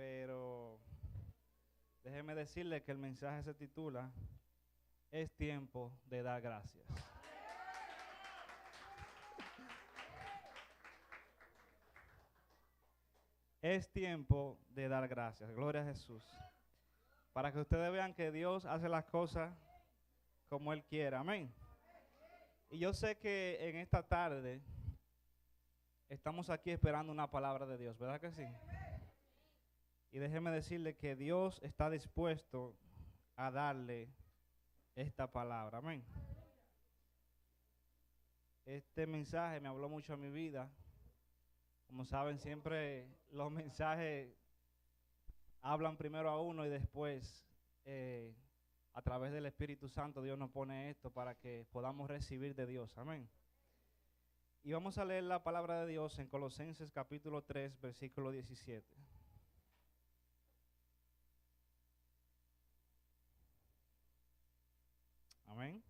pero déjeme decirle que el mensaje se titula Es tiempo de dar gracias. Es tiempo de dar gracias. Gloria a Jesús. Para que ustedes vean que Dios hace las cosas como Él quiera. Amén. Y yo sé que en esta tarde estamos aquí esperando una palabra de Dios, ¿verdad que sí? Y déjeme decirle que Dios está dispuesto a darle esta palabra. Amén. Este mensaje me habló mucho a mi vida. Como saben, siempre los mensajes hablan primero a uno y después a través del Espíritu Santo Dios nos pone esto para que podamos recibir de Dios. Amén. Y vamos a leer la palabra de Dios en Colosenses capítulo 3, versículo 17. Amén.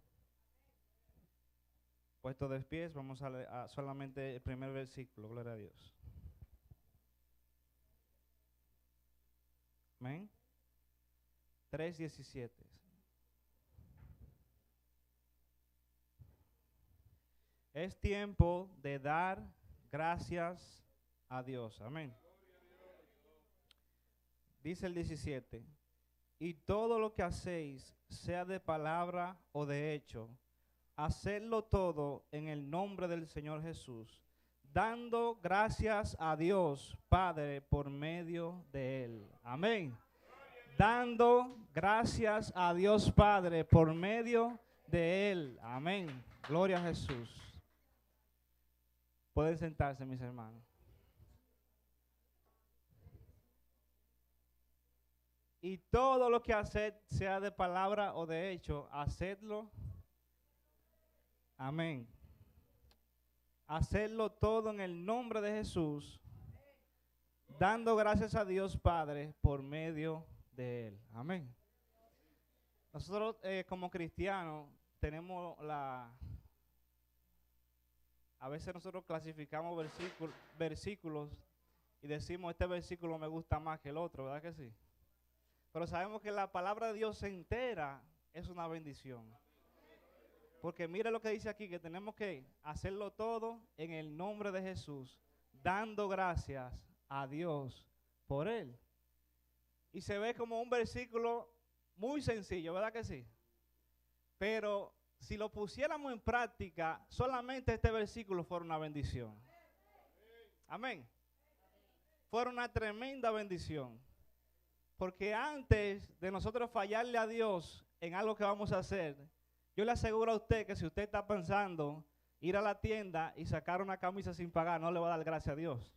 Puesto de pies, vamos a leer solamente el primer versículo. Gloria a Dios. Amén. 3:17. Es tiempo de dar gracias a Dios. Amén. Dice el 17. Y todo lo que hacéis, sea de palabra o de hecho, hacedlo todo en el nombre del Señor Jesús, dando gracias a Dios Padre por medio de Él. Amén. Dando gracias a Dios Padre por medio de Él. Amén. Gloria a Jesús. Pueden sentarse, mis hermanos. Y todo lo que haced, sea de palabra o de hecho, hacedlo. Amén. Hacedlo todo en el nombre de Jesús, dando gracias a Dios Padre por medio de Él. Amén. Nosotros como cristianos tenemos a veces nosotros clasificamos versículos y decimos este versículo me gusta más que el otro, ¿verdad que sí? Pero sabemos que la palabra de Dios entera es una bendición. Porque mire lo que dice aquí, que tenemos que hacerlo todo en el nombre de Jesús, dando gracias a Dios por Él. Y se ve como un versículo muy sencillo, ¿verdad que sí? Pero si lo pusiéramos en práctica, solamente este versículo fuera una bendición. Amén. Fuera una tremenda bendición. Porque antes de nosotros fallarle a Dios en algo que vamos a hacer, yo le aseguro a usted que si usted está pensando ir a la tienda y sacar una camisa sin pagar, no le va a dar gracias a Dios.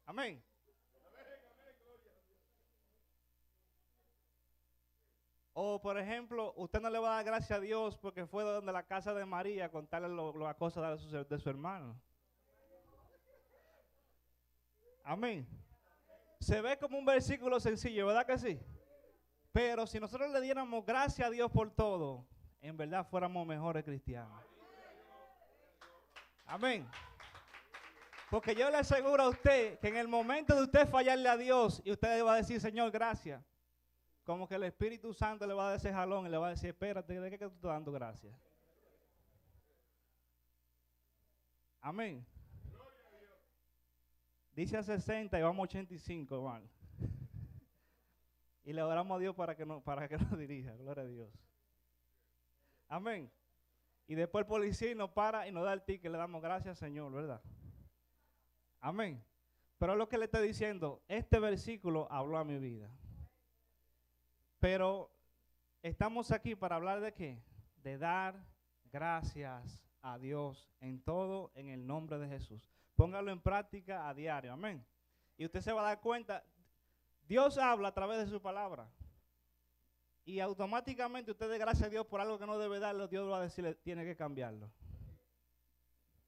Amén. O por ejemplo, usted no le va a dar gracias a Dios porque fue donde la casa de María a contarle las cosas de su hermano. Amén. Se ve como un versículo sencillo, ¿verdad que sí? Pero si nosotros le diéramos gracias a Dios por todo, en verdad fuéramos mejores cristianos. Amén. Porque yo le aseguro a usted que en el momento de usted fallarle a Dios y usted le va a decir, Señor, gracias, como que el Espíritu Santo le va a dar ese jalón y le va a decir, espérate, ¿de qué tú estás dando gracias? Amén. Dice a 60 y vamos a 85, hermano. Y le oramos a Dios para que nos dirija, gloria a Dios. Amén. Y después el policía nos para y nos da el ticket, le damos gracias, Señor, ¿verdad? Amén. Pero lo que le estoy diciendo, este versículo habló a mi vida. Pero estamos aquí para hablar de qué? De dar gracias a Dios en todo, en el nombre de Jesús. Póngalo en práctica a diario, amén. Y usted se va a dar cuenta, Dios habla a través de su palabra. Y automáticamente usted dé gracias a Dios por algo que no debe darlo, Dios va a decirle, tiene que cambiarlo.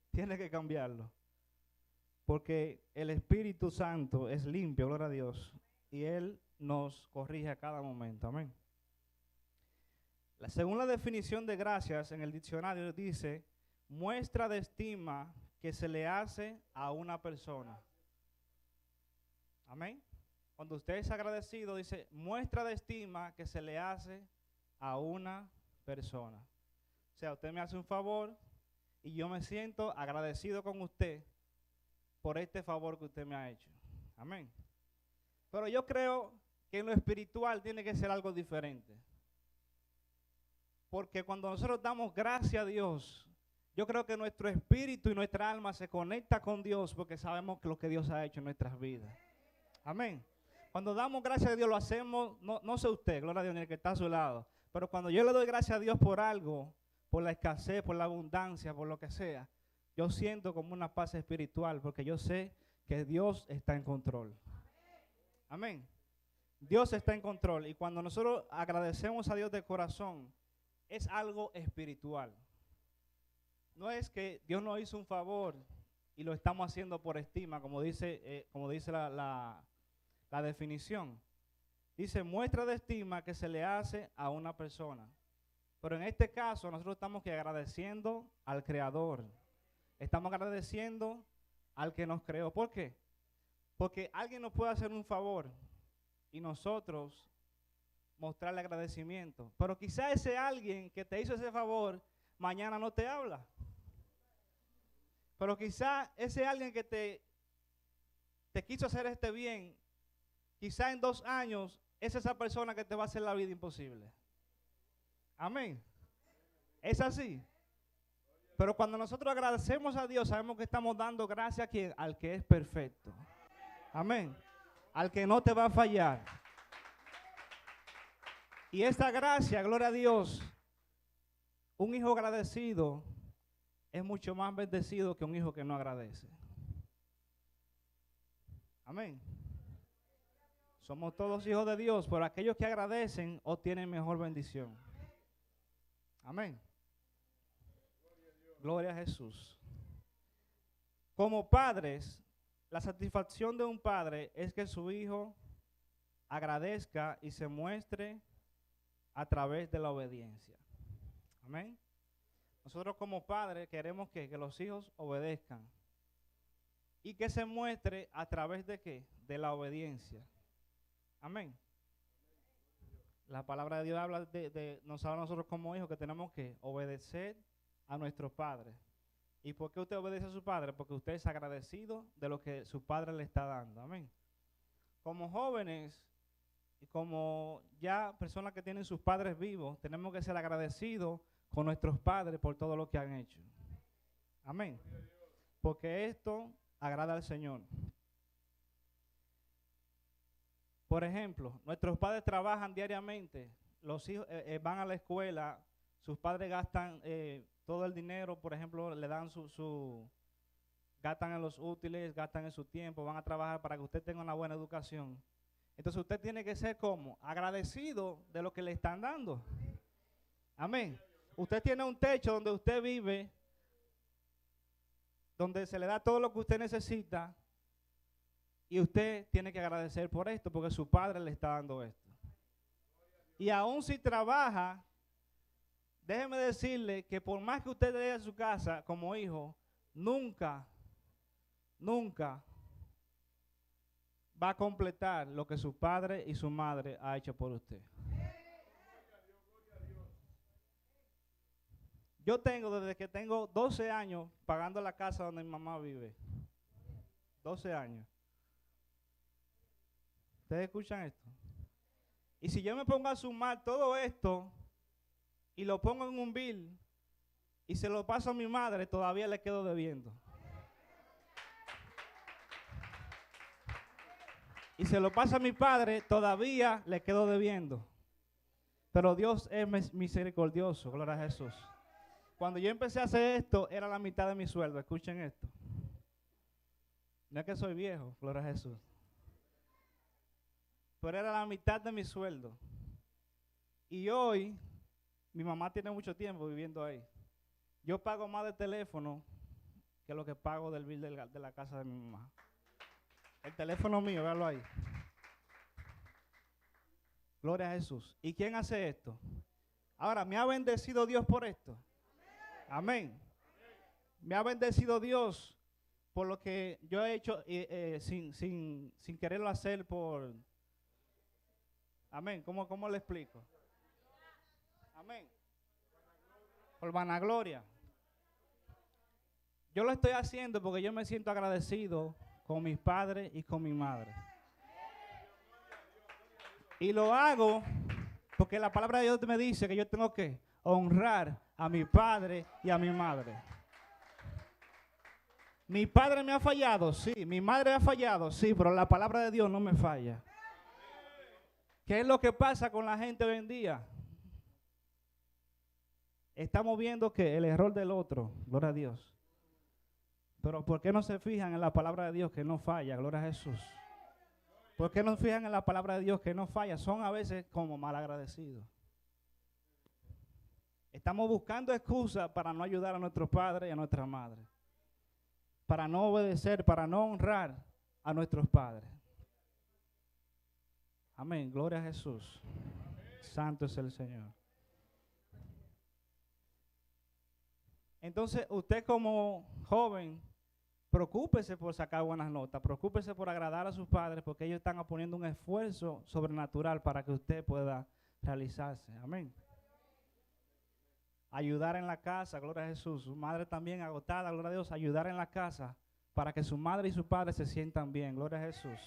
Tiene que cambiarlo. Porque el Espíritu Santo es limpio, gloria a Dios. Y Él nos corrige a cada momento, amén. Según la definición de gracias en el diccionario dice, muestra de estima que se le hace a una persona. Amén. Cuando usted es agradecido, dice, muestra de estima que se le hace a una persona. O sea, usted me hace un favor y yo me siento agradecido con usted por este favor que usted me ha hecho. Amén. Pero yo creo que en lo espiritual tiene que ser algo diferente. Porque cuando nosotros damos gracias a Dios, yo creo que nuestro espíritu y nuestra alma se conecta con Dios porque sabemos que lo que Dios ha hecho en nuestras vidas. Amén. Cuando damos gracias a Dios lo hacemos, no sé usted, gloria a Dios, ni el que está a su lado, pero cuando yo le doy gracias a Dios por algo, por la escasez, por la abundancia, por lo que sea, yo siento como una paz espiritual porque yo sé que Dios está en control. Amén. Dios está en control y cuando nosotros agradecemos a Dios de corazón, es algo espiritual. No es que Dios nos hizo un favor y lo estamos haciendo por estima, como dice la definición. Dice, muestra de estima que se le hace a una persona. Pero en este caso nosotros estamos agradeciendo al Creador. Estamos agradeciendo al que nos creó. ¿Por qué? Porque alguien nos puede hacer un favor y nosotros mostrarle agradecimiento. Pero quizá ese alguien que te hizo ese favor, mañana no te habla. Pero quizá ese alguien que te quiso hacer este bien, quizá en 2 años es esa persona que te va a hacer la vida imposible. Amén. Es así. Pero cuando nosotros agradecemos a Dios, sabemos que estamos dando gracias a quien, al que es perfecto. Amén. Al que no te va a fallar. Y esta gracia, gloria a Dios, un hijo agradecido es mucho más bendecido que un hijo que no agradece. Amén. Somos todos hijos de Dios, pero aquellos que agradecen obtienen mejor bendición. Amén. Gloria a Jesús. Como padres, la satisfacción de un padre es que su hijo agradezca y se muestre a través de la obediencia. Amén. Nosotros como padres queremos que los hijos obedezcan y que se muestre a través de ¿qué? De la obediencia. Amén. La palabra de Dios habla nos habla a nosotros como hijos que tenemos que obedecer a nuestros padres. ¿Y por qué usted obedece a su padre? Porque usted es agradecido de lo que su padre le está dando. Amén. Como jóvenes y como ya personas que tienen sus padres vivos, tenemos que ser agradecidos con nuestros padres por todo lo que han hecho. Amén. Porque esto agrada al Señor. Por ejemplo, nuestros padres trabajan diariamente, los hijos van a la escuela, sus padres gastan todo el dinero, por ejemplo, le dan gastan en los útiles, gastan en su tiempo, van a trabajar para que usted tenga una buena educación. Entonces usted tiene que ser como agradecido de lo que le están dando. Amén. Usted tiene un techo donde usted vive, donde se le da todo lo que usted necesita, y usted tiene que agradecer por esto, porque su padre le está dando esto. Y aún si trabaja, déjeme decirle que por más que usted dé a su casa como hijo, nunca va a completar lo que su padre y su madre ha hecho por usted. Yo tengo desde que tengo 12 años pagando la casa donde mi mamá vive. 12 años. ¿Ustedes escuchan esto? Y si yo me pongo a sumar todo esto y lo pongo en un bill y se lo paso a mi madre, todavía le quedo debiendo. Y se lo paso a mi padre, todavía le quedo debiendo. Pero Dios es misericordioso, gloria a Jesús. Cuando yo empecé a hacer esto, era la mitad de mi sueldo. Escuchen esto. No es que soy viejo, gloria a Jesús. Pero era la mitad de mi sueldo. Y hoy, mi mamá tiene mucho tiempo viviendo ahí. Yo pago más de teléfono que lo que pago del bill de la casa de mi mamá. El teléfono mío, véalo ahí. Gloria a Jesús. ¿Y quién hace esto? Ahora, ¿me ha bendecido Dios por esto? Amén. Me ha bendecido Dios por lo que yo he hecho sin quererlo hacer por... Amén. ¿Cómo le explico? Amén. Por vanagloria. Yo lo estoy haciendo porque yo me siento agradecido con mis padres y con mi madre. Y lo hago porque la palabra de Dios me dice que yo tengo que honrar a mi padre y a mi madre. Mi padre me ha fallado, sí. Mi madre ha fallado, sí, pero la palabra de Dios no me falla. ¿Qué es lo que pasa con la gente hoy en día? Estamos viendo que el error del otro, gloria a Dios. Pero ¿por qué no se fijan en la palabra de Dios que no falla? Gloria a Jesús. ¿Por qué no se fijan en la palabra de Dios que no falla? Son a veces como malagradecidos. Estamos buscando excusas para no ayudar a nuestros padres y a nuestra madre. Para no obedecer, para no honrar a nuestros padres. Amén. Gloria a Jesús. Santo es el Señor. Entonces, usted como joven, preocúpese por sacar buenas notas, preocúpese por agradar a sus padres, porque ellos están poniendo un esfuerzo sobrenatural para que usted pueda realizarse. Amén. Ayudar en la casa, gloria a Jesús. Su madre también agotada, gloria a Dios, ayudar en la casa para que su madre y su padre se sientan bien, gloria a Jesús.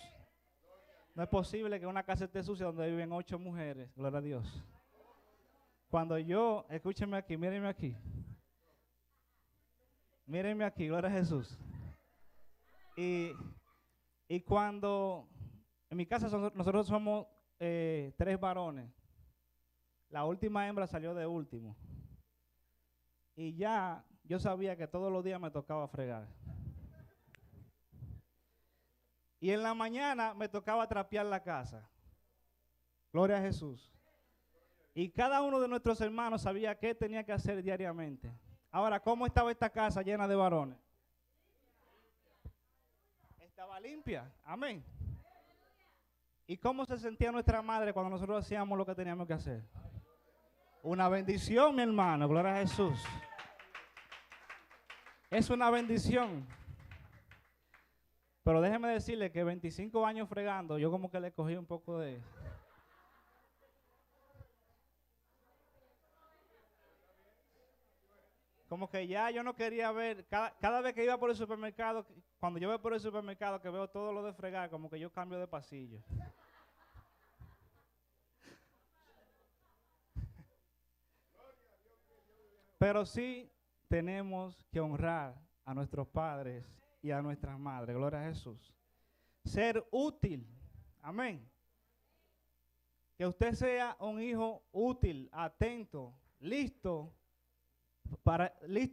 No es posible que una casa esté sucia donde viven 8 mujeres, gloria a Dios. Cuando yo, escúchenme aquí, mírenme aquí. Mírenme aquí, gloria a Jesús. Y cuando, en mi casa nosotros somos 3 varones. La última hembra salió de último. Y ya yo sabía que todos los días me tocaba fregar. Y en la mañana me tocaba trapear la casa. Gloria a Jesús. Y cada uno de nuestros hermanos sabía qué tenía que hacer diariamente. Ahora, ¿cómo estaba esta casa llena de varones? Estaba limpia. Amén. ¿Y cómo se sentía nuestra madre cuando nosotros hacíamos lo que teníamos que hacer? Una bendición, mi hermano. Gloria a Jesús. Es una bendición. Pero déjeme decirle que 25 años fregando, yo como que le cogí un poco de... Como que ya yo no quería ver, cada vez que iba por el supermercado, cuando yo voy por el supermercado que veo todo lo de fregar, como que yo cambio de pasillo. Pero sí tenemos que honrar a nuestros padres y a nuestras madres, gloria a Jesús. Ser útil, amén. Que usted sea un hijo útil, atento, listo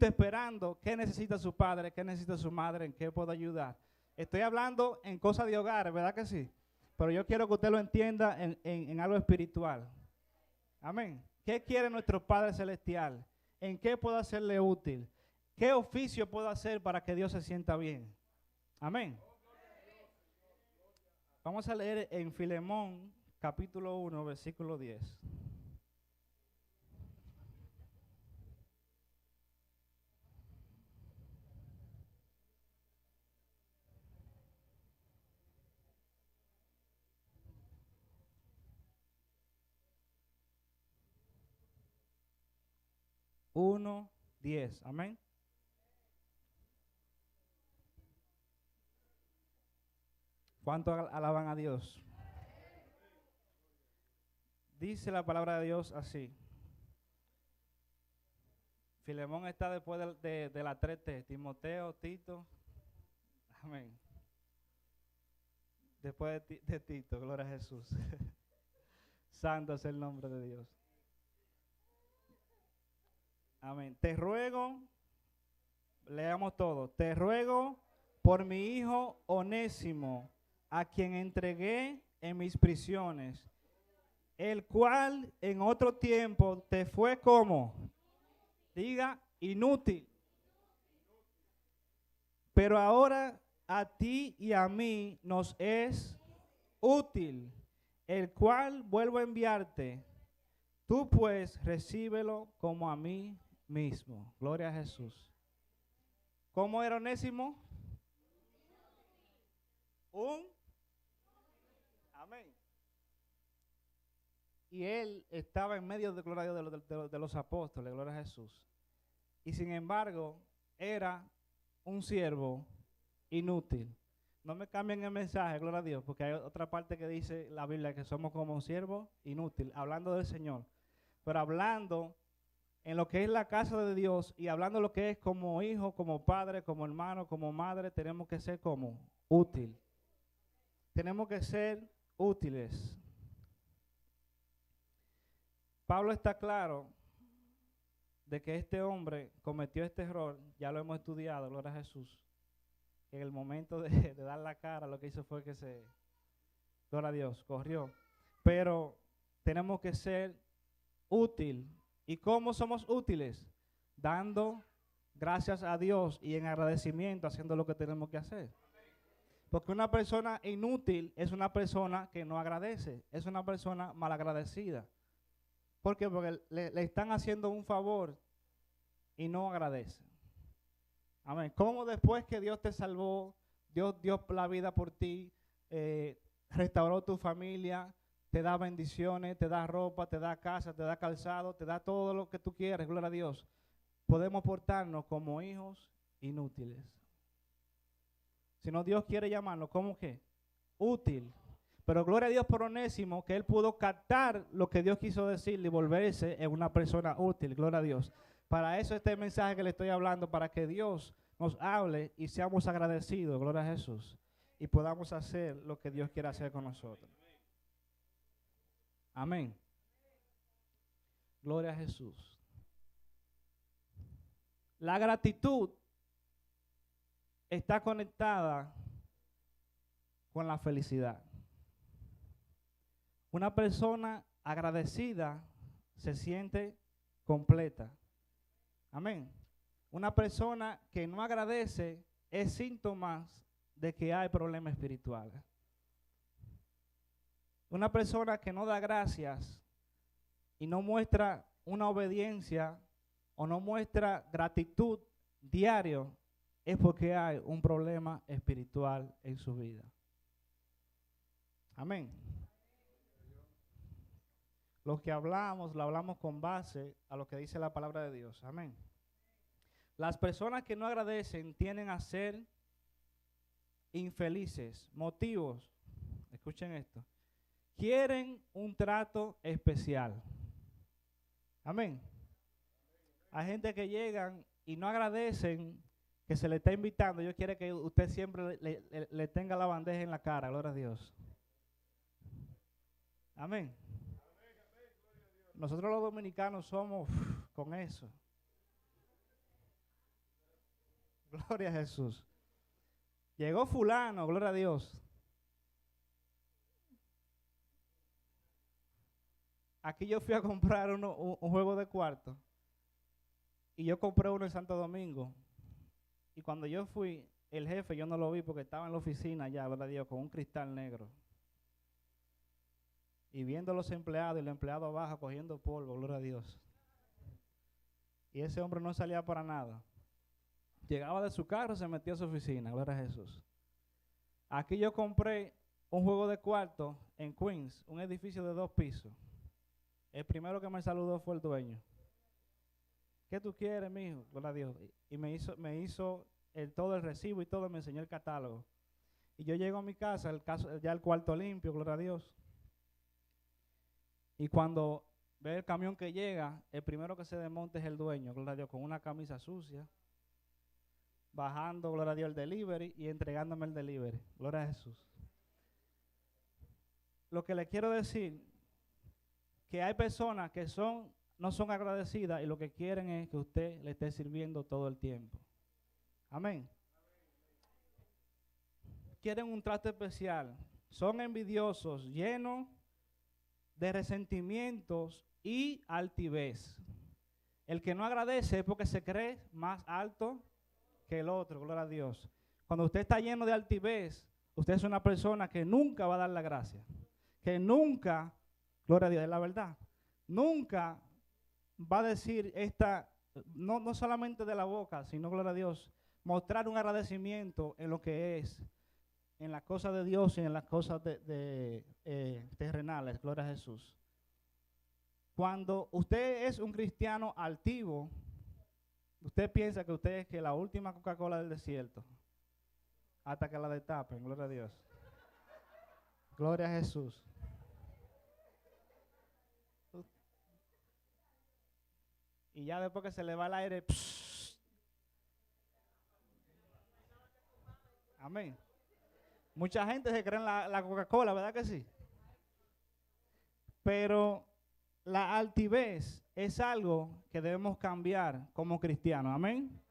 esperando qué necesita su padre, qué necesita su madre, en qué puedo ayudar. Estoy hablando en cosas de hogar, ¿verdad que sí? Pero yo quiero que usted lo entienda en algo espiritual. Amén. ¿Qué quiere nuestro Padre Celestial? ¿En qué puedo hacerle útil? ¿Qué oficio puedo hacer para que Dios se sienta bien? Amén. Vamos a leer en Filemón, capítulo 1, versículo 10. Uno, 10. Amén. ¿Cuánto alaban a Dios? Dice la palabra de Dios así. Filemón está después de la 3T. Timoteo, Tito. Amén. Después de Tito, gloria a Jesús. Santo es el nombre de Dios. Amén. Te ruego, leamos todo. Te ruego por mi hijo Onésimo, a quien entregué en mis prisiones, el cual en otro tiempo te fue como, diga, inútil. Pero ahora a ti y a mí nos es útil, el cual vuelvo a enviarte. Tú pues recíbelo como a mí mismo. Gloria a Jesús. ¿Cómo era Onésimo? un amén. Y él estaba en medio de, gloria a Dios, de los apóstoles, gloria a Jesús. Y sin embargo, era un siervo inútil. No me cambien el mensaje, gloria a Dios, porque hay otra parte que dice la Biblia que somos como un siervo inútil, hablando del Señor. Pero hablando en lo que es la casa de Dios y hablando lo que es como hijo, como padre, como hermano, como madre, tenemos que ser como útil. Tenemos que ser útiles. Pablo está claro de que este hombre cometió este error, ya lo hemos estudiado, gloria a Jesús. En el momento de dar la cara, lo que hizo fue que gloria a Dios, corrió. Pero tenemos que ser útil. ¿Y cómo somos útiles? Dando gracias a Dios y en agradecimiento, haciendo lo que tenemos que hacer. Porque una persona inútil es una persona que no agradece, es una persona malagradecida. ¿Por qué? Porque le están haciendo un favor y no agradece. Amén. ¿Cómo después que Dios te salvó, Dios dio la vida por ti, restauró tu familia, te da bendiciones, te da ropa, te da casa, te da calzado, te da todo lo que tú quieres, gloria a Dios? Podemos portarnos como hijos inútiles. Si no, Dios quiere llamarnos, ¿cómo qué? Útil. Pero gloria a Dios por Onésimo, que él pudo captar lo que Dios quiso decirle y volverse en una persona útil, gloria a Dios. Para eso este mensaje que le estoy hablando, para que Dios nos hable y seamos agradecidos, gloria a Jesús, y podamos hacer lo que Dios quiere hacer con nosotros. Amén. Gloria a Jesús. La gratitud está conectada con la felicidad. Una persona agradecida se siente completa. Amén. Una persona que no agradece es síntoma de que hay problemas espirituales. Una persona que no da gracias y no muestra una obediencia o no muestra gratitud diario es porque hay un problema espiritual en su vida. Amén. Lo que hablamos, lo hablamos con base a lo que dice la palabra de Dios. Amén. Las personas que no agradecen tienden a ser infelices. Motivos, escuchen esto. Quieren un trato especial. Amén. Hay gente que llegan y no agradecen que se le está invitando. Dios quiere que usted siempre le tenga la bandeja en la cara. Gloria a Dios. Amén. Nosotros los dominicanos somos con eso. Gloria a Jesús. Llegó fulano, gloria a Dios. Aquí yo fui a comprar un juego de cuarto. Y yo compré uno en Santo Domingo. Y cuando yo fui, el jefe yo no lo vi porque estaba en la oficina ya, gloria a Dios, con un cristal negro. Y viendo a los empleados y los empleados abajo cogiendo polvo, gloria a Dios. Y ese hombre no salía para nada. Llegaba de su carro, se metía a su oficina, gloria a Jesús. Aquí yo compré un juego de cuarto en Queens, un edificio de 2 pisos. El primero que me saludó fue el dueño. ¿Qué tú quieres, mijo? Gloria a Dios. Y me hizo todo el recibo y todo, me enseñó el catálogo. Y yo llego a mi casa, ya el cuarto limpio, gloria a Dios. Y cuando ve el camión que llega, el primero que se desmonta es el dueño, gloria a Dios, con una camisa sucia, bajando, gloria a Dios, el delivery y entregándome el delivery. Gloria a Jesús. Lo que le quiero decir, que hay personas que no son agradecidas y lo que quieren es que usted le esté sirviendo todo el tiempo. Amén. Quieren un trato especial. Son envidiosos, llenos de resentimientos y altivez. El que no agradece es porque se cree más alto que el otro, gloria a Dios. Cuando usted está lleno de altivez, usted es una persona que nunca va a dar la gracia. Que nunca, gloria a Dios, es la verdad, nunca va a decir no solamente de la boca, sino, gloria a Dios, mostrar un agradecimiento en lo que es en las cosas de Dios y en las cosas terrenales, gloria a Jesús. Cuando usted es un cristiano altivo, usted piensa que usted es que la última Coca-Cola del desierto, hasta que la destapen, gloria a Dios. Gloria a Jesús. Y ya después que se le va el aire, amén. Mucha gente se cree en la Coca-Cola, ¿verdad que sí? Pero la altivez es algo que debemos cambiar como cristianos, amén.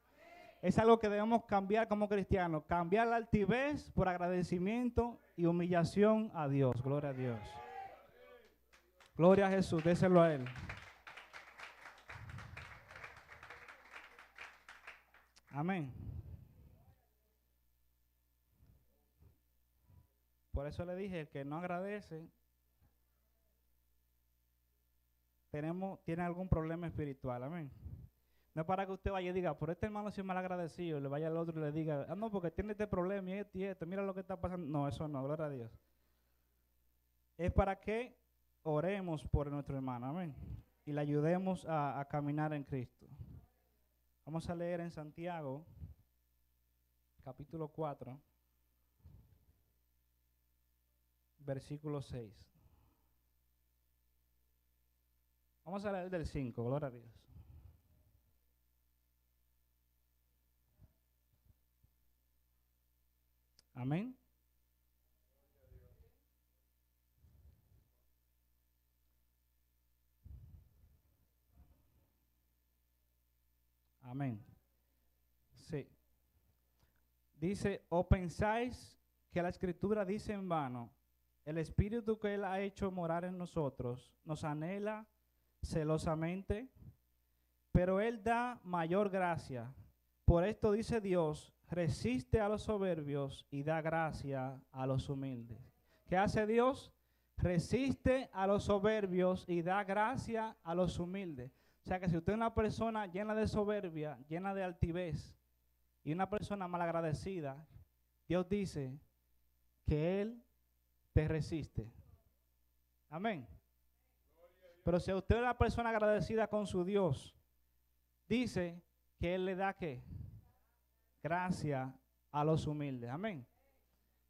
Es algo que debemos cambiar como cristianos. Cambiar la altivez por agradecimiento y humillación a Dios. Gloria a Dios. Gloria a Jesús, déselo a Él. Amén. Por eso le dije, el que no agradece, tiene algún problema espiritual, amén. No es para que usted vaya y diga, por este hermano sí mal agradecido, y le vaya al otro y le diga, no, porque tiene este problema y esto, mira lo que está pasando. No, eso no, gloria a Dios. Es para que oremos por nuestro hermano, amén. Y le ayudemos a caminar en Cristo. Vamos a leer en Santiago, capítulo 4. Versículo 6. Vamos a leer del 5, gloria a Dios. Amén. Amén. Sí. Dice, ¿o pensáis que la Escritura dice en vano? El Espíritu que Él ha hecho morar en nosotros nos anhela celosamente, pero Él da mayor gracia. Por esto dice Dios, resiste a los soberbios y da gracia a los humildes. ¿Qué hace Dios? Resiste a los soberbios y da gracia a los humildes. O sea que si usted es una persona llena de soberbia, llena de altivez, y una persona malagradecida, Dios dice que Él te resiste. Amén. Pero si usted es una persona agradecida con su Dios, dice que Él le da ¿qué? Gracia a los humildes. Amén.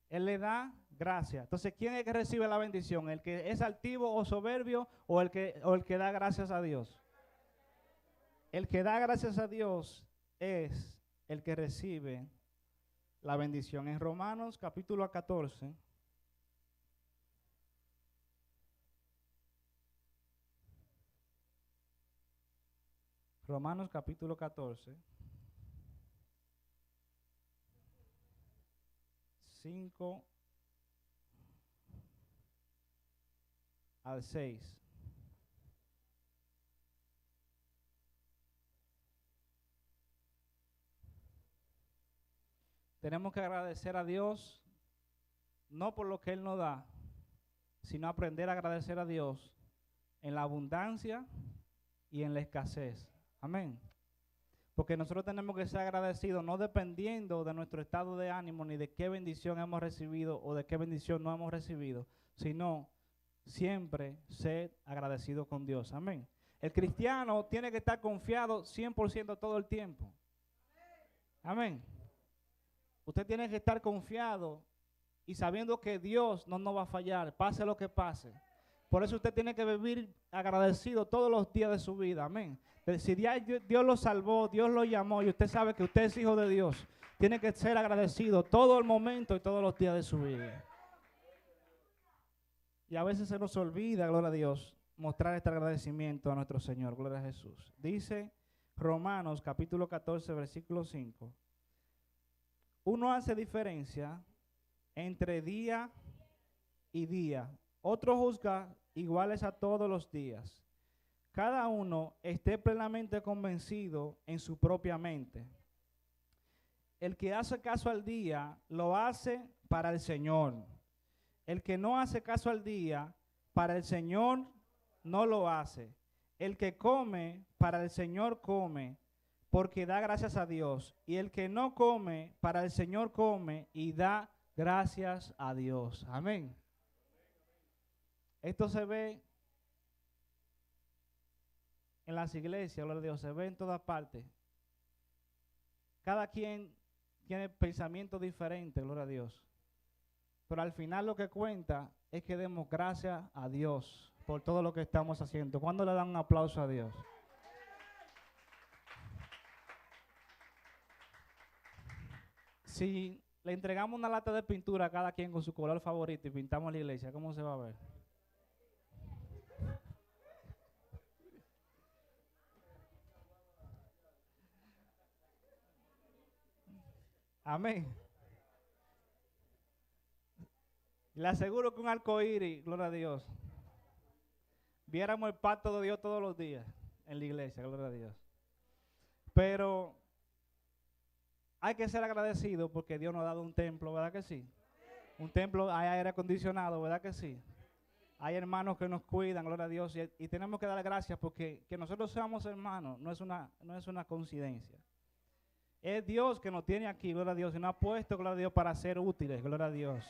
Él le da gracia. Entonces, ¿quién es el que recibe la bendición? ¿El que es altivo o soberbio o el que da gracias a Dios? El que da gracias a Dios es el que recibe la bendición. En Romanos capítulo 14. Romanos capítulo 14. 5 al 6. Tenemos que agradecer a Dios, no por lo que Él nos da, sino aprender a agradecer a Dios en la abundancia y en la escasez. Amén. Porque nosotros tenemos que ser agradecidos, no dependiendo de nuestro estado de ánimo, ni de qué bendición hemos recibido o de qué bendición no hemos recibido, sino siempre ser agradecido con Dios. Amén. El cristiano tiene que estar confiado 100% todo el tiempo. Amén. Usted tiene que estar confiado y sabiendo que Dios no nos va a fallar, pase lo que pase. Por eso usted tiene que vivir agradecido todos los días de su vida. Amén. Si Dios lo salvó, Dios lo llamó y usted sabe que usted es hijo de Dios, tiene que ser agradecido todo el momento y todos los días de su vida. Y a veces se nos olvida, gloria a Dios, mostrar este agradecimiento a nuestro Señor. Gloria a Jesús. Dice Romanos capítulo 14, versículo 5. Uno hace diferencia entre día y día. Otro juzga iguales a todos los días. Cada uno esté plenamente convencido en su propia mente. El que hace caso al día, lo hace para el Señor. El que no hace caso al día, para el Señor no lo hace. El que come, para el Señor come, porque da gracias a Dios. Y el que no come, para el Señor come y da gracias a Dios. Amén. Esto se ve en las iglesias, gloria a Dios, se ve en todas partes. Cada quien tiene pensamientos diferentes, gloria a Dios. Pero al final lo que cuenta es que demos gracias a Dios por todo lo que estamos haciendo. ¿Cuándo le dan un aplauso a Dios? Si le entregamos una lata de pintura a cada quien con su color favorito y pintamos la iglesia, ¿cómo se va a ver? Amén. Le aseguro que un arcoíris, gloria a Dios, viéramos el pacto de Dios todos los días en la iglesia, gloria a Dios. Pero hay que ser agradecido porque Dios nos ha dado un templo, ¿verdad que sí? Un templo, hay aire acondicionado, ¿verdad que sí? Hay hermanos que nos cuidan, gloria a Dios, y tenemos que dar gracias porque que nosotros seamos hermanos no es una coincidencia. Es Dios que nos tiene aquí, gloria a Dios, y nos ha puesto, gloria a Dios, para ser útiles, gloria a Dios.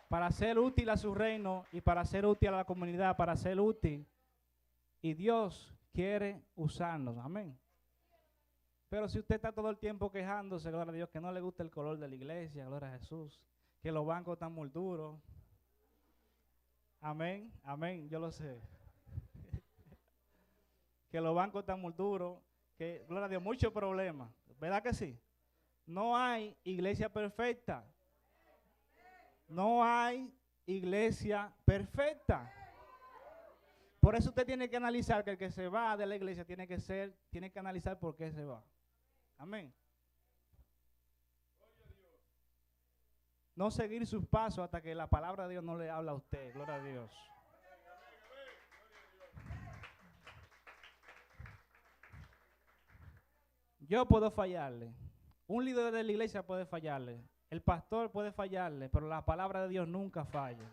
Para ser útil a su reino y para ser útil a la comunidad, para ser útil. Y Dios quiere usarnos, amén. Pero si usted está todo el tiempo quejándose, gloria a Dios, que no le gusta el color de la iglesia, gloria a Jesús, que los bancos están muy duros. Amén, amén, yo lo sé. Que los bancos están muy duros, que, gloria a Dios, muchos problemas. ¿Verdad que sí? No hay iglesia perfecta. No hay iglesia perfecta. Por eso usted tiene que analizar que el que se va de la iglesia tiene que analizar por qué se va. Amén. No seguir sus pasos hasta que la palabra de Dios no le habla a usted. Gloria a Dios. Yo puedo fallarle. Un líder de la iglesia puede fallarle. El pastor puede fallarle, pero la palabra de Dios nunca falla.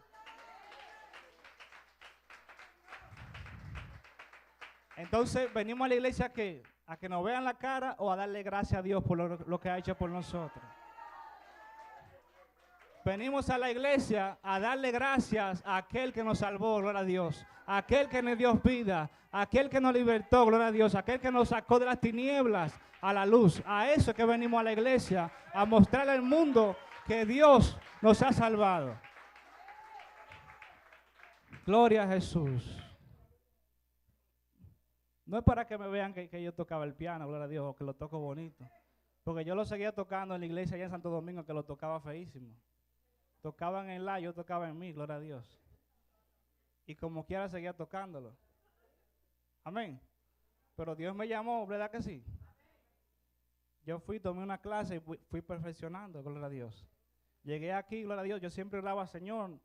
Entonces, venimos a la iglesia a que nos vean la cara o a darle gracias a Dios por lo que ha hecho por nosotros. Venimos a la iglesia a darle gracias a aquel que nos salvó, gloria a Dios. A aquel que nos dio vida, a aquel que nos libertó, gloria a Dios. A aquel que nos sacó de las tinieblas a la luz. A eso es que venimos a la iglesia, a mostrarle al mundo que Dios nos ha salvado. Gloria a Jesús. No es para que me vean que yo tocaba el piano, gloria a Dios, o que lo toco bonito. Porque yo lo seguía tocando en la iglesia allá en Santo Domingo, que lo tocaba feísimo. Tocaban en la, yo tocaba en mí, gloria a Dios. Y como quiera seguía tocándolo. Amén. Pero Dios me llamó, ¿verdad que sí? Yo tomé una clase y fui perfeccionando, gloria a Dios. Llegué aquí, gloria a Dios, yo siempre oraba, Señor,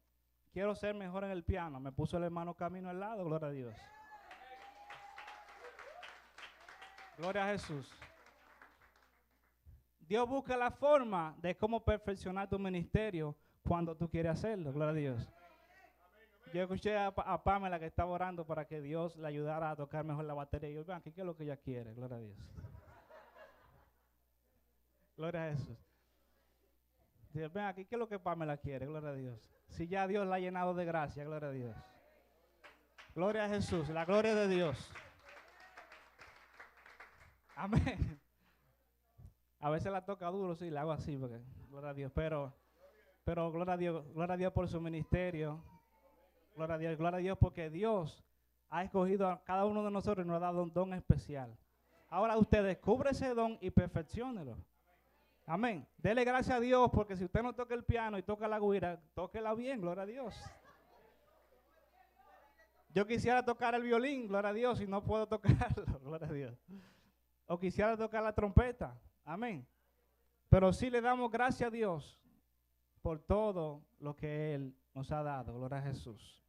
quiero ser mejor en el piano. Me puso el hermano Camino al lado, gloria a Dios. Gloria a Jesús. Dios busca la forma de cómo perfeccionar tu ministerio cuando tú quieres hacerlo, gloria a Dios. Yo escuché a Pamela que estaba orando para que Dios le ayudara a tocar mejor la batería. Y yo, vean, ¿qué es lo que ella quiere? Gloria a Dios. Gloria a Jesús. Dice, ven aquí, ¿qué es lo que Pamela quiere? Gloria a Dios. Si ya Dios la ha llenado de gracia, gloria a Dios. Gloria a Jesús, la gloria de Dios. Amén. A veces la toca duro, sí, la hago así, porque, gloria a Dios, pero gloria a Dios por su ministerio. Gloria a Dios porque Dios ha escogido a cada uno de nosotros y nos ha dado un don especial. Ahora usted descubre ese don y perfecciónelo. Amén. Dele gracias a Dios porque si usted no toca el piano y toca la güira, tóquela bien, gloria a Dios. Yo quisiera tocar el violín, gloria a Dios, y no puedo tocarlo, gloria a Dios. O quisiera tocar la trompeta, amén. Pero sí le damos gracias a Dios por todo lo que Él nos ha dado, gloria a Jesús.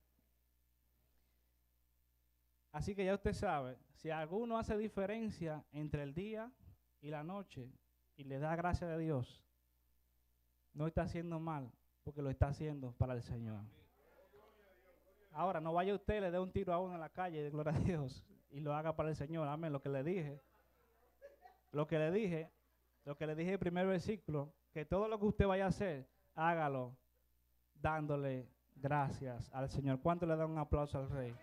Así que ya usted sabe, si alguno hace diferencia entre el día y la noche y le da gracias a Dios, no está haciendo mal, porque lo está haciendo para el Señor. Ahora, no vaya usted y le dé un tiro a uno en la calle, gloria a Dios, y lo haga para el Señor. Amén, lo que le dije en el primer versículo, que todo lo que usted vaya a hacer, hágalo dándole gracias al Señor. ¿Cuánto le da un aplauso al Rey?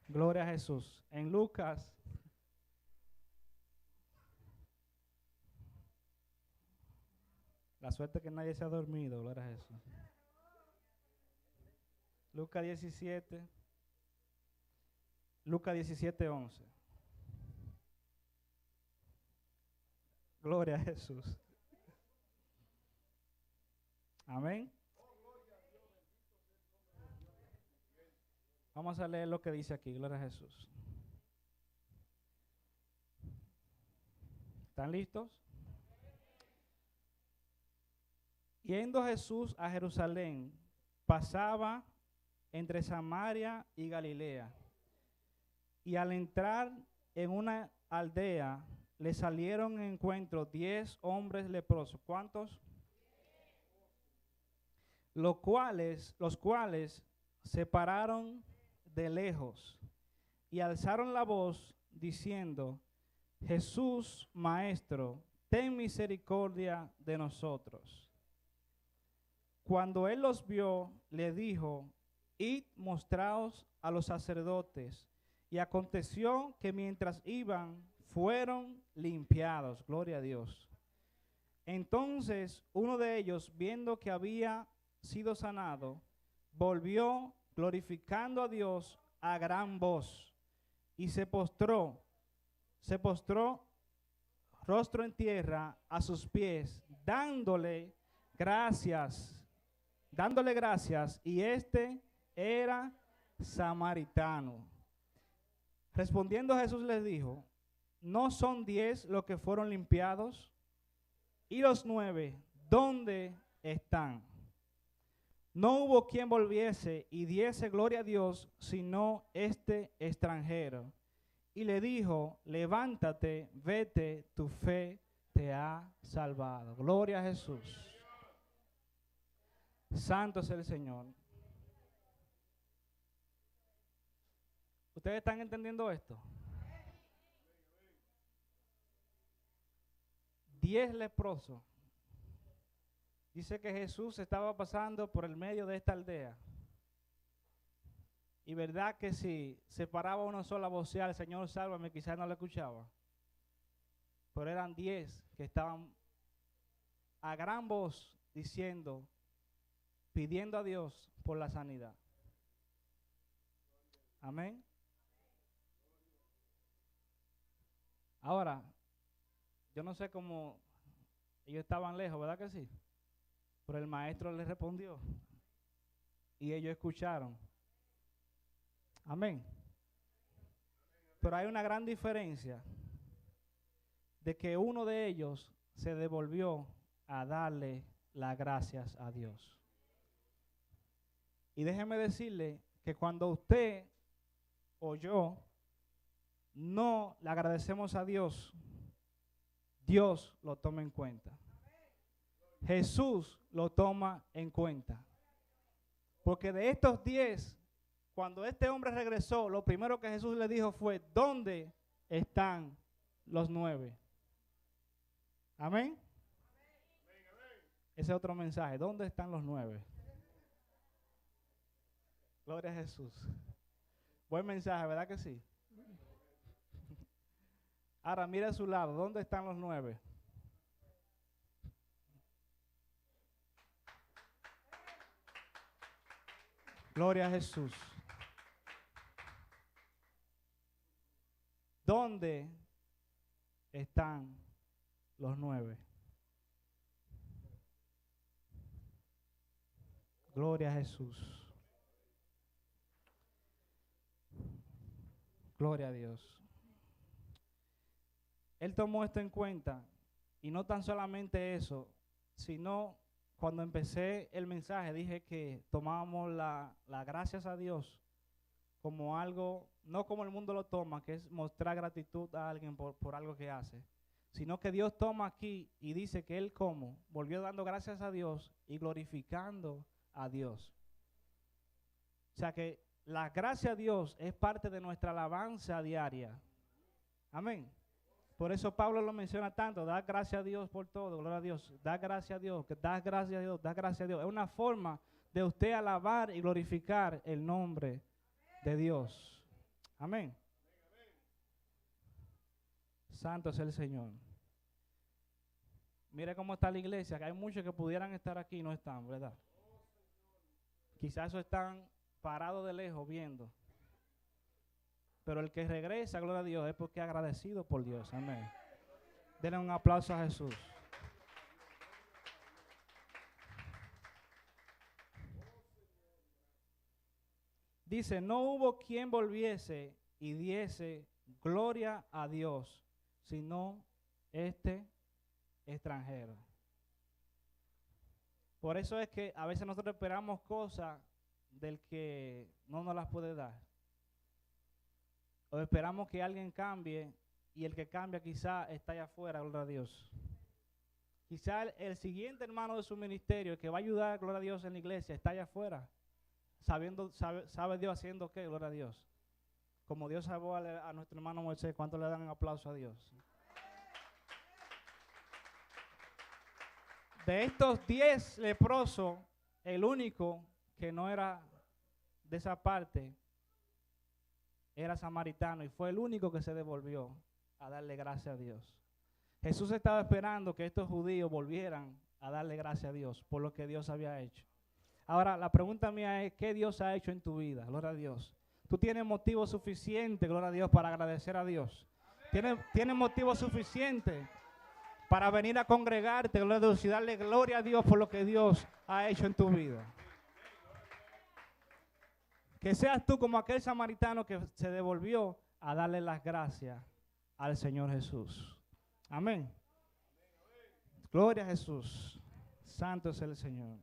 Gloria a Jesús. En Lucas, la suerte que nadie se ha dormido, gloria a Jesús. Lucas 17, Lucas 17, 11. Gloria a Jesús. Amén. Vamos a leer lo que dice aquí, gloria a Jesús. ¿Están listos? Yendo Jesús a Jerusalén, pasaba entre Samaria y Galilea. Y al entrar en una aldea, le salieron en encuentro 10 hombres leprosos. ¿Cuántos? Los cuales se pararon de lejos y alzaron la voz diciendo: Jesús, Maestro, ten misericordia de nosotros. Cuando él los vio, le dijo: Id, mostraos a los sacerdotes. Y aconteció que mientras iban, fueron limpiados. Gloria a Dios. Entonces uno de ellos, viendo que había sido sanado, volvió glorificando a Dios a gran voz y se postró rostro en tierra a sus pies, dándole gracias, y este era samaritano. Respondiendo Jesús les dijo: ¿no son 10 los que fueron limpiados? ¿Y los 9 dónde están? No hubo quien volviese y diese gloria a Dios, sino este extranjero. Y le dijo: levántate, vete, tu fe te ha salvado. Gloria a Jesús. Santo es el Señor. ¿Ustedes están entendiendo esto? 10 leprosos. Dice que Jesús estaba pasando por el medio de esta aldea. Y verdad que si se paraba una sola vocear, Señor, sálvame, quizás no lo escuchaba. Pero eran 10 que estaban a gran voz diciendo, pidiendo a Dios por la sanidad. Amén. Ahora, yo no sé cómo ellos estaban lejos, ¿verdad que sí? Pero el maestro les respondió y ellos escucharon. Amén. Pero hay una gran diferencia de que uno de ellos se devolvió a darle las gracias a Dios. Y déjeme decirle que cuando usted o yo no le agradecemos a Dios, Dios lo toma en cuenta. Jesús lo toma en cuenta. Porque de estos 10, cuando este hombre regresó, lo primero que Jesús le dijo fue: ¿dónde están los 9? Amén. Ese es otro mensaje. ¿Dónde están los 9? Gloria a Jesús. Buen mensaje, ¿verdad que sí? Ahora mira a su lado. ¿Dónde están los 9? Gloria a Jesús. ¿Dónde están los 9? Gloria a Jesús. Gloria a Dios. Él tomó esto en cuenta, y no tan solamente eso, sino cuando empecé el mensaje dije que tomábamos la gracias a Dios como algo, no como el mundo lo toma, que es mostrar gratitud a alguien por algo que hace, sino que Dios toma aquí y dice que Él volvió dando gracias a Dios y glorificando a Dios. O sea que la gracia a Dios es parte de nuestra alabanza diaria. Amén. Por eso Pablo lo menciona tanto, da gracias a Dios por todo, gloria a Dios, da gracias a Dios, que da gracias a Dios, da gracias a Dios. Es una forma de usted alabar y glorificar el nombre de Dios. Amén. Santo es el Señor. Mire cómo está la iglesia, que hay muchos que pudieran estar aquí y no están, ¿verdad? Quizás eso están parados de lejos viendo. Pero el que regresa, gloria a Dios, es porque es agradecido por Dios. Amén. Denle un aplauso a Jesús. Dice, no hubo quien volviese y diese gloria a Dios, sino este extranjero. Por eso es que a veces nosotros esperamos cosas del que no nos las puede dar. O esperamos que alguien cambie y el que cambia quizá está allá afuera, gloria a Dios. Quizá el siguiente hermano de su ministerio que va a ayudar, gloria a Dios, en la iglesia, está allá afuera. Sabe Dios haciendo qué, gloria a Dios. Como Dios salvó a nuestro hermano Moisés, ¿cuánto le dan un aplauso a Dios? De estos 10 leprosos, el único que no era de esa parte era samaritano y fue el único que se devolvió a darle gracias a Dios. Jesús estaba esperando que estos judíos volvieran a darle gracias a Dios por lo que Dios había hecho. Ahora, la pregunta mía es, ¿qué Dios ha hecho en tu vida? Gloria a Dios. Tú tienes motivo suficiente, gloria a Dios, para agradecer a Dios. Tienes motivo suficiente para venir a congregarte, gloria a Dios, y darle gloria a Dios por lo que Dios ha hecho en tu vida. Que seas tú como aquel samaritano que se devolvió a darle las gracias al Señor Jesús. Amén. Gloria a Jesús. Santo es el Señor.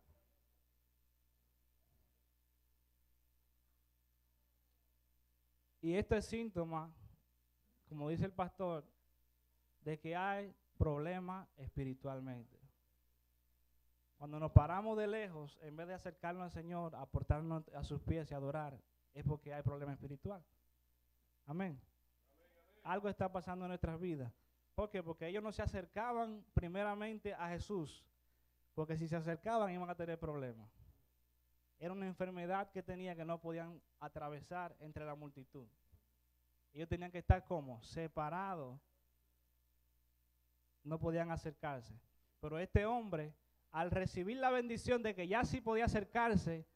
Y este es síntoma, como dice el pastor, de que hay problemas espiritualmente. Cuando nos paramos de lejos, en vez de acercarnos al Señor, a aportarnos a sus pies y adorar, es porque hay problema espiritual. Amén. Algo está pasando en nuestras vidas. ¿Por qué? Porque ellos no se acercaban primeramente a Jesús, porque si se acercaban iban a tener problemas. Era una enfermedad que tenía que no podían atravesar entre la multitud. Ellos tenían que estar como separados. No podían acercarse. Pero este hombre, al recibir la bendición de que ya sí podía acercarse,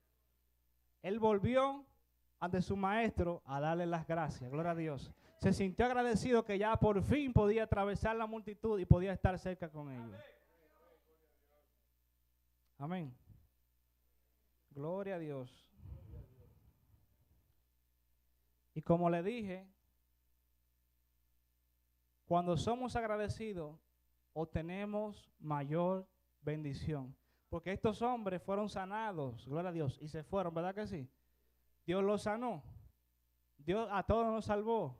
él volvió ante su maestro a darle las gracias. Gloria a Dios. Se sintió agradecido que ya por fin podía atravesar la multitud y podía estar cerca con ellos. Amén. Gloria a Dios. Y como le dije, cuando somos agradecidos, obtenemos mayor bendición. Porque estos hombres fueron sanados, gloria a Dios, y se fueron, ¿verdad que sí? Dios los sanó. Dios a todos nos salvó.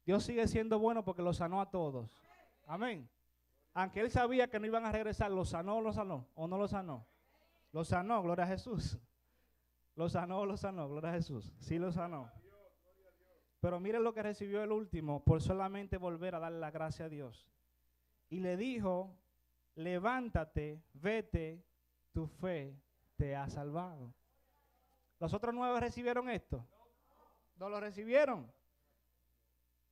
Dios sigue siendo bueno porque los sanó a todos. Amén. Aunque él sabía que no iban a regresar, ¿los sanó o no los sanó? Lo sanó, gloria a Jesús. Lo sanó, gloria a Jesús. Sí lo sanó. Pero miren lo que recibió el último por solamente volver a darle la gracia a Dios. Y le dijo, levántate, vete, tu fe te ha salvado. ¿Los otros 9 recibieron esto? ¿No lo recibieron?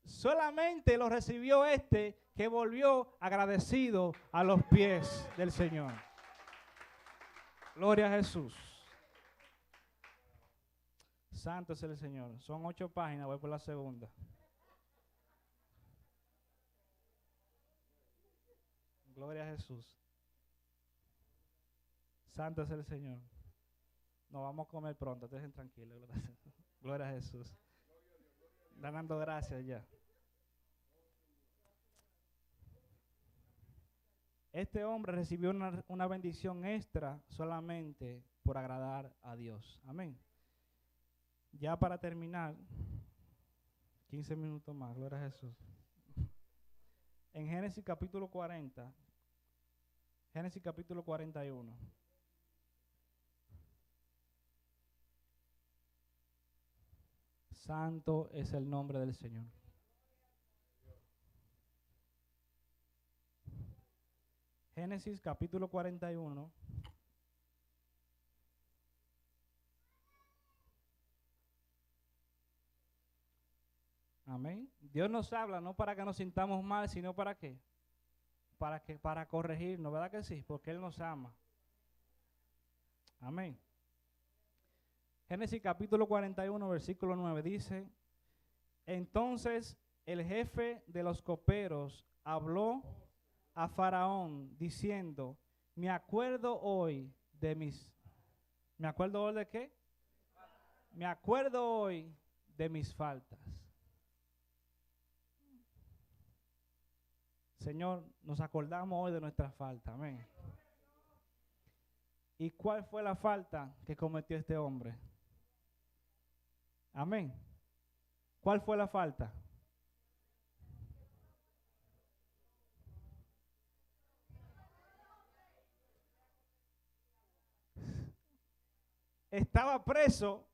Solamente lo recibió este que volvió agradecido a los pies del Señor. Gloria a Jesús. Santo es el Señor. Son 8 páginas, voy por la segunda. Gloria a Jesús. Santo es el Señor. Nos vamos a comer pronto, estén tranquilos. Gloria a Jesús. Dando gracias ya. Este hombre recibió una bendición extra solamente por agradar a Dios. Amén. Ya para terminar, 15 minutos más, gloria a Jesús. En Génesis capítulo 40, Génesis capítulo 41. Santo es el nombre del Señor. Génesis capítulo 41. Amén. Dios nos habla no para que nos sintamos mal, sino para qué. Para corregirnos, ¿verdad que sí? Porque Él nos ama. Amén. Génesis capítulo 41, versículo 9 dice: entonces el jefe de los coperos habló a Faraón diciendo: ¿me acuerdo hoy de qué? Me acuerdo hoy de mis faltas. Señor, nos acordamos hoy de nuestra falta. Amén. ¿Y cuál fue la falta que cometió este hombre? Amén. ¿Cuál fue la falta? Estaba preso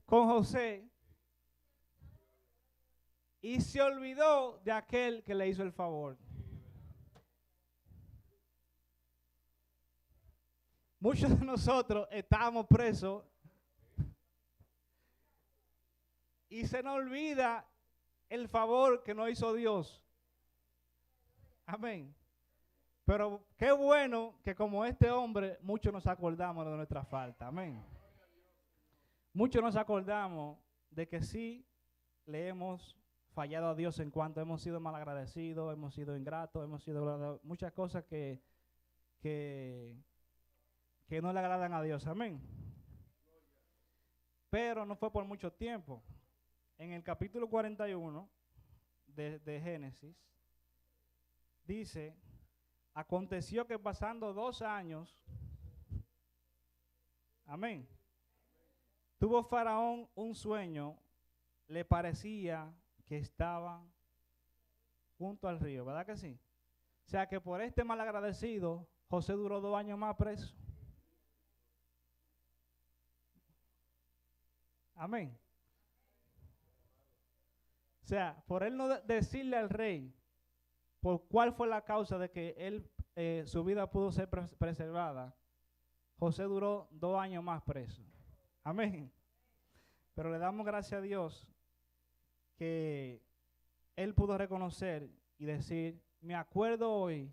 con José y se olvidó de aquel que le hizo el favor. Muchos de nosotros estábamos presos y se nos olvida el favor que nos hizo Dios. Amén. Pero qué bueno que como este hombre, muchos nos acordamos de nuestra falta. Amén. Muchos nos acordamos de que sí le hemos fallado a Dios en cuanto hemos sido malagradecidos, hemos sido ingratos, hemos sido muchas cosas que no le agradan a Dios. Amén. Pero no fue por mucho tiempo. En el capítulo 41 de Génesis dice: aconteció que pasando 2 años, amén, tuvo Faraón un sueño, le parecía que estaba junto al río, ¿verdad que sí? O sea que por este malagradecido, José duró 2 años más preso. Amén. O sea, por él no decirle al rey por cuál fue la causa de que él su vida pudo ser preservada, José duró 2 años más preso. Amén. Pero le damos gracias a Dios que él pudo reconocer y decir: me acuerdo hoy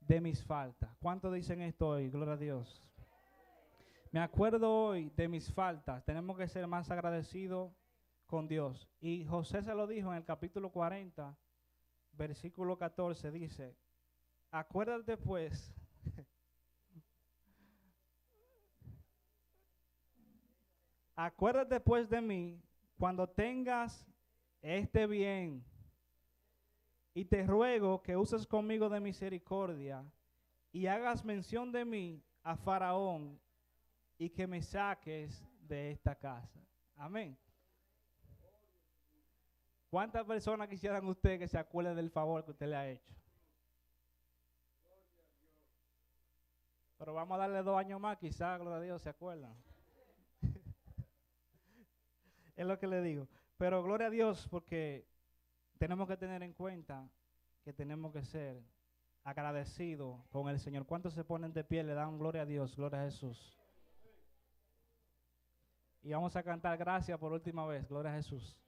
de mis faltas. ¿Cuántos dicen esto hoy? Gloria a Dios. Me acuerdo hoy de mis faltas. Tenemos que ser más agradecidos con Dios. Y José se lo dijo en el capítulo 40, versículo 14, dice: acuérdate pues acuérdate pues de mí cuando tengas este bien, y te ruego que uses conmigo de misericordia y hagas mención de mí a Faraón y que me saques de esta casa. Amén. ¿Cuántas personas quisieran usted que se acuerde del favor que usted le ha hecho? Pero vamos a darle 2 años más, quizás, gloria a Dios, se acuerdan. Es lo que le digo. Pero gloria a Dios, porque tenemos que tener en cuenta que tenemos que ser agradecidos con el Señor. ¿Cuántos se ponen de pie? Le dan gloria a Dios, gloria a Jesús. Y vamos a cantar gracias por última vez, gloria a Jesús.